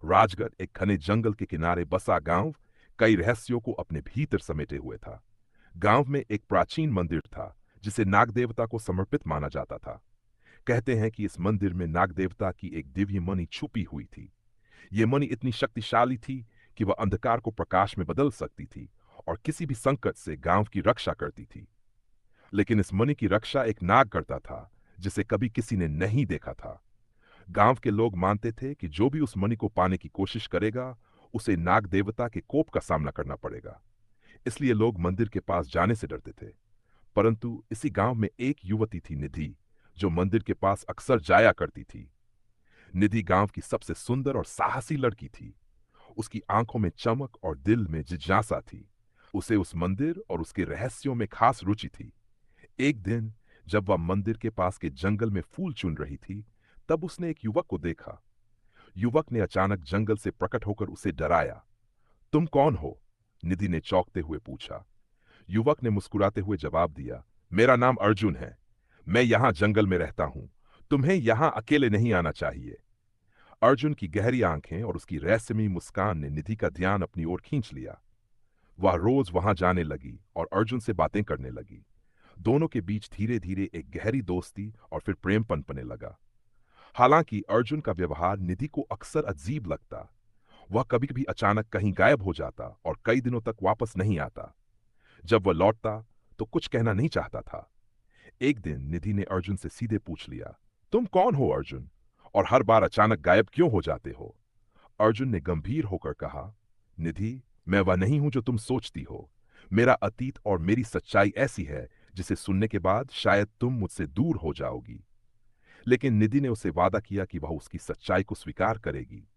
राजगढ़ एक घने जंगल के किनारे बसा गांव कई रहस्यों को अपने भीतर समेटे हुए था। गांव में एक प्राचीन मंदिर था जिसे नाग देवता को समर्पित माना जाता था। कहते हैं कि इस मंदिर में नाग देवता की एक दिव्य मणि छुपी हुई थी। ये मणि इतनी शक्तिशाली थी कि वह अंधकार को प्रकाश में बदल सकती थी और किसी भी संकट से गांव की रक्षा करती थी। लेकिन इस मणि की रक्षा एक नाग करता था जिसे कभी किसी ने नहीं देखा था। गांव के लोग मानते थे कि जो भी उस मणि को पाने की कोशिश करेगा उसे नाग देवता के कोप का सामना करना पड़ेगा। इसलिए लोग मंदिर के पास जाने से डरते थे। परंतु इसी गांव में एक युवती थी, निधि, जो मंदिर के पास अक्सर जाया करती थी। निधि गांव की सबसे सुंदर और साहसी लड़की थी। उसकी आंखों में चमक और दिल में जिज्ञासा थी। उसे उस मंदिर और उसके रहस्यों में खास रुचि थी। एक दिन जब वह मंदिर के पास के जंगल में फूल चुन रही थी, तब उसने एक युवक को देखा। युवक ने अचानक जंगल से प्रकट होकर उसे डराया। तुम कौन हो? निधि ने चौंकते हुए पूछा। युवक ने मुस्कुराते हुए जवाब दिया, मेरा नाम अर्जुन है। मैं यहां जंगल में रहता हूं। तुम्हें यहां अकेले नहीं आना चाहिए। अर्जुन की गहरी आंखें और उसकी रहस्यमयी मुस्कान ने निधि का ध्यान अपनी ओर खींच लिया। वह रोज वहां जाने लगी और अर्जुन से बातें करने लगी। दोनों के बीच धीरे धीरे एक गहरी दोस्ती और फिर प्रेम पनपने लगा। हालांकि अर्जुन का व्यवहार निधि को अक्सर अजीब लगता। वह कभी कभी अचानक कहीं गायब हो जाता और कई दिनों तक वापस नहीं आता। जब वह लौटता तो कुछ कहना नहीं चाहता था। एक दिन निधि ने अर्जुन से सीधे पूछ लिया, तुम कौन हो अर्जुन, और हर बार अचानक गायब क्यों हो जाते हो? अर्जुन ने गंभीर होकर कहा, निधि, मैं वह नहीं हूं जो तुम सोचती हो। मेरा अतीत और मेरी सच्चाई ऐसी है जिसे सुनने के बाद शायद तुम मुझसे दूर हो जाओगी। लेकिन निधि ने उसे वादा किया कि वह उसकी सच्चाई को स्वीकार करेगी।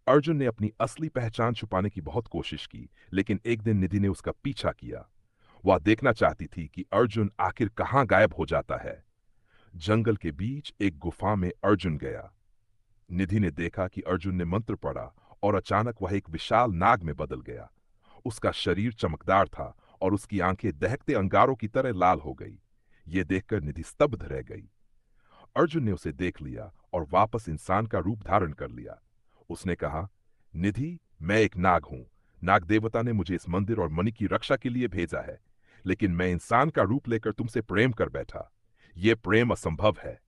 अर्जुन ने अपनी असली पहचान छुपाने की बहुत कोशिश की, लेकिन एक दिन निधि ने उसका पीछा किया। वह देखना चाहती थी कि अर्जुन आखिर कहां गायब हो जाता है। जंगल के बीच एक गुफा में अर्जुन गया। निधि ने देखा कि अर्जुन ने मंत्र पढ़ा और अचानक वह एक विशाल नाग में बदल गया। उसका शरीर चमकदार था और उसकी आंखें दहकते अंगारों की तरह लाल हो गई। ये देखकर निधि स्तब्ध रह गई। अर्जुन ने उसे देख लिया और वापस इंसान का रूप धारण कर लिया। उसने कहा, निधि, मैं एक नाग हूं। नाग देवता ने मुझे इस मंदिर और मणि की रक्षा के लिए भेजा है, लेकिन मैं इंसान का रूप लेकर तुमसे प्रेम कर बैठा। यह प्रेम असंभव है।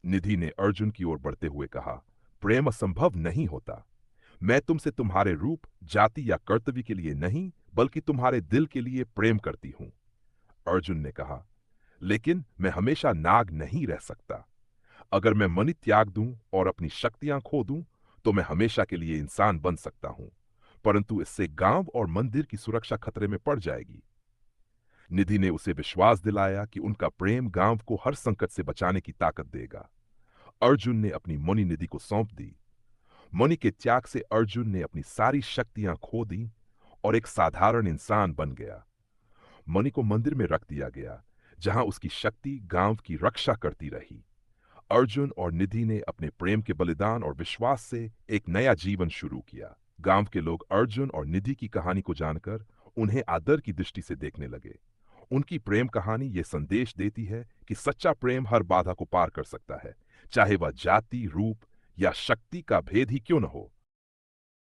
निधि ने अर्जुन की ओर बढ़ते हुए कहा, प्रेम असंभव नहीं होता। मैं तुमसे तुम्हारे रूप, जाति या कर्तव्य के लिए नहीं, बल्कि तुम्हारे दिल के लिए प्रेम करती हूं। अर्जुन ने कहा, लेकिन मैं हमेशा नाग नहीं रह सकता। अगर मैं मणि त्याग दूं और अपनी शक्तियां खो दूं, तो मैं हमेशा के लिए इंसान बन सकता हूं। परंतु इससे गांव और मंदिर की सुरक्षा खतरे में पड़ जाएगी। निधि ने उसे विश्वास दिलाया कि उनका प्रेम गांव को हर संकट से बचाने की ताकत देगा। अर्जुन ने अपनी मणि निधि को सौंप दी। मणि के त्याग से अर्जुन ने अपनी सारी शक्तियां खो दी और एक साधारण इंसान बन गया। मणि को मंदिर में रख दिया गया, जहां उसकी शक्ति गांव की रक्षा करती रही। अर्जुन और निधि ने अपने प्रेम के बलिदान और विश्वास से एक नया जीवन शुरू किया। गांव के लोग अर्जुन और निधि की कहानी को जानकर उन्हें आदर की दृष्टि से देखने लगे। उनकी प्रेम कहानी ये संदेश देती है कि सच्चा प्रेम हर बाधा को पार कर सकता है, चाहे वह जाति, रूप या शक्ति का भेद ही क्यों न हो।